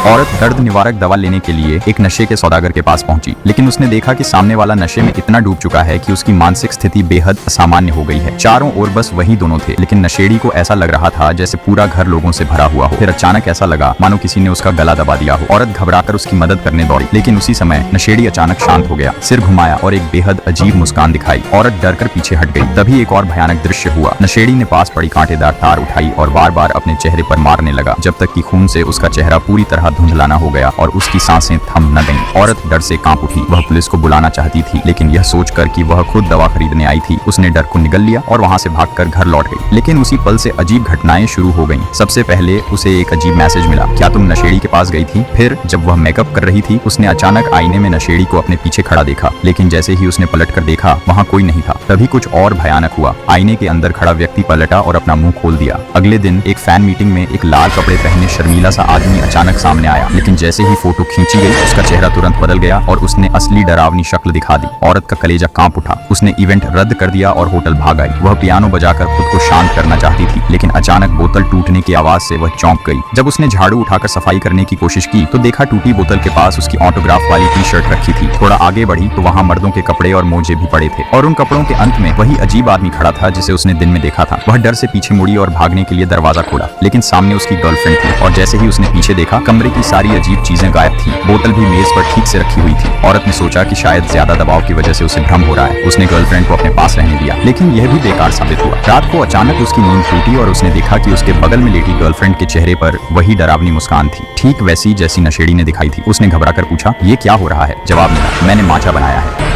औरत दर्द निवारक दवा लेने के लिए एक नशे के सौदागर के पास पहुंची, लेकिन उसने देखा कि सामने वाला नशे में इतना डूब चुका है कि उसकी मानसिक स्थिति बेहद असामान्य हो गई है। चारों ओर बस वही दोनों थे, लेकिन नशेड़ी को ऐसा लग रहा था जैसे पूरा घर लोगों से भरा हुआ हो। फिर अचानक ऐसा लगा मानो किसी ने उसका गला दबा दिया हो। औरत घबराकर उसकी मदद करने दौड़ी, लेकिन उसी समय नशेड़ी अचानक शांत हो गया, सिर घुमाया और एक बेहद अजीब मुस्कान दिखाई। औरत डरकर पीछे हट गई। तभी एक और भयानक दृश्य हुआ। नशेड़ी ने पास पड़ी कांटेदार तार उठाई और बार बार अपने चेहरे पर मारने लगा, जब तक कि खून से उसका चेहरा पूरी तरह धुंधला न हो गया और उसकी सांसें थम न गईं। औरत डर से कांप उठी। वह पुलिस को बुलाना चाहती थी, लेकिन यह सोचकर कि वह खुद दवा खरीदने आई थी, उसने डर को निगल लिया और वहां से भागकर घर लौट गई। लेकिन उसी पल से अजीब घटनाएं शुरू हो गईं। सबसे पहले उसे एक अजीब मैसेज मिला, क्या तुम नशेड़ी के पास गई थी? फिर जब वह मेकअप कर रही थी, उसने अचानक आईने में नशेड़ी को अपने पीछे खड़ा देखा, लेकिन जैसे ही उसने पलटकर देखा वहां कोई नहीं था। तभी कुछ और भयानक हुआ। आईने के अंदर खड़ा व्यक्ति पलटा और अपना मुंह खोल दिया। अगले दिन एक फैन मीटिंग में एक लाल कपड़े पहने शर्मीला सा आदमी अचानक सामने आया, लेकिन जैसे ही फोटो खींची गई उसका चेहरा तुरंत बदल गया और उसने असली डरावनी शक्ल दिखा दी। औरत का कलेजा कांप उठा। उसने इवेंट रद्द कर दिया और होटल भाग आई। वह पियानो बजाकर खुद को शांत करना चाहती थी, लेकिन अचानक बोतल टूटने की आवाज से वह चौंक गई। जब उसने झाड़ू उठाकर सफाई करने की कोशिश की तो देखा टूटी बोतल के पास उसकी ऑटोग्राफ वाली टी शर्ट रखी थी। थोड़ा आगे बढ़ी तो वहाँ मर्दों के कपड़े और मोजे भी पड़े थे, और उन कपड़ों के अंत में वही अजीब आदमी खड़ा था जिसे उसने दिन में देखा था। वह डर से पीछे मुड़ी और भागने के लिए दरवाजा खोला, लेकिन सामने उसकी गर्लफ्रेंड थी, और जैसे ही उसने पीछे देखा कमरे की सारी अजीब चीजें गायब थी। बोतल भी मेज पर ठीक से रखी हुई थी। औरत ने सोचा कि शायद ज्यादा दबाव की वजह से उसे भ्रम हो रहा है। उसने गर्लफ्रेंड को अपने पास रहने दिया, लेकिन यह भी बेकार साबित हुआ। रात को अचानक उसकी नींद टूटी और उसने देखा कि उसके बगल में लेटी गर्लफ्रेंड के चेहरे पर वही डरावनी मुस्कान थी, ठीक वैसी जैसी नशेड़ी ने दिखाई थी। उसने घबराकर पूछा, ये क्या हो रहा है? जवाब मिला, मैंने माचा बनाया है।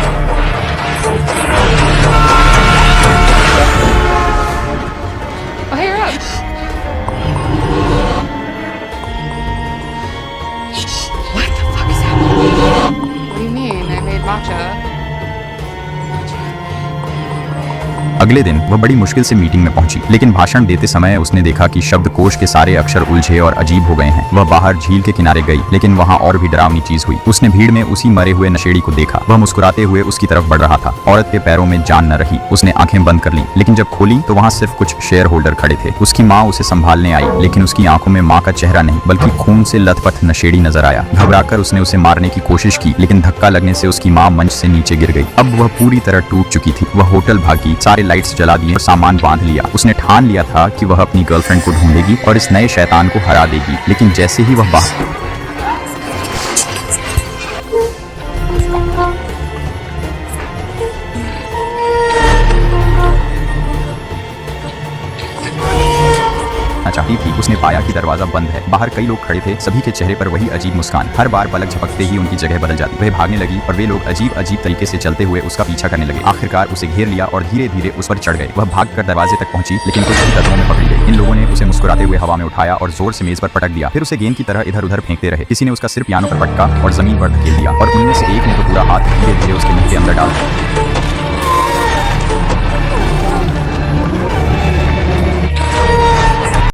What the fuck is happening? What do you mean? I made matcha. अगले दिन वह बड़ी मुश्किल से मीटिंग में पहुंची, लेकिन भाषण देते समय उसने देखा कि शब्दकोश के सारे अक्षर उलझे और अजीब हो गए हैं। वह बाहर झील के किनारे गई, लेकिन वहां और भी डरावनी चीज हुई। उसने भीड़ में उसी मरे हुए नशेड़ी को देखा। वह मुस्कुराते हुए उसकी तरफ बढ़ रहा था। औरत के पैरों में जान न रही। उसने आंखें बंद कर ली, लेकिन जब खोली तो वहां सिर्फ कुछ शेयर होल्डर खड़े थे। उसकी माँ उसे संभालने आई, लेकिन उसकी आंखों में माँ का चेहरा नहीं बल्कि खून से लथपथ नशेड़ी नजर आया। घबराकर उसने उसे मारने की कोशिश की, लेकिन धक्का लगने से उसकी माँ मंच से नीचे गिर गई। अब वह पूरी तरह टूट चुकी थी। वह होटल भागी, सारे लाइट्स जला दिए, सामान बांध लिया। उसने ठान लिया था कि वह अपनी गर्लफ्रेंड को ढूंढेगी और इस नए शैतान को हरा देगी, लेकिन जैसे ही वह बाहर चाहती थी, उसने पाया कि दरवाजा बंद है। बाहर कई लोग खड़े थे, सभी के चेहरे पर वही अजीब मुस्कान। हर बार पलक झपकते ही उनकी जगह बदल जाती। वह भागने लगी और वे लोग अजीब अजीब तरीके से चलते हुए उसका पीछा करने लगे। आखिरकार उसे घेर लिया और धीरे धीरे उस पर चढ़ गए। वह भागकर दरवाजे तक पहुंची, लेकिन कुछ ही कदमों में पकड़ी गई। इन लोगों ने उसे मुस्कुराते हुए हवा में उठाया और जोर से मेज पर पटक दिया। फिर उसे गेंद की तरह इधर उधर फेंकते रहे। किसी ने उसका सिर पियानो पर पटका और जमीन पर धकेल दिया, और उनमें से एक ने तो पूरा हाथ धीरे धीरे उसके मुंह के अंदर डाल दिया।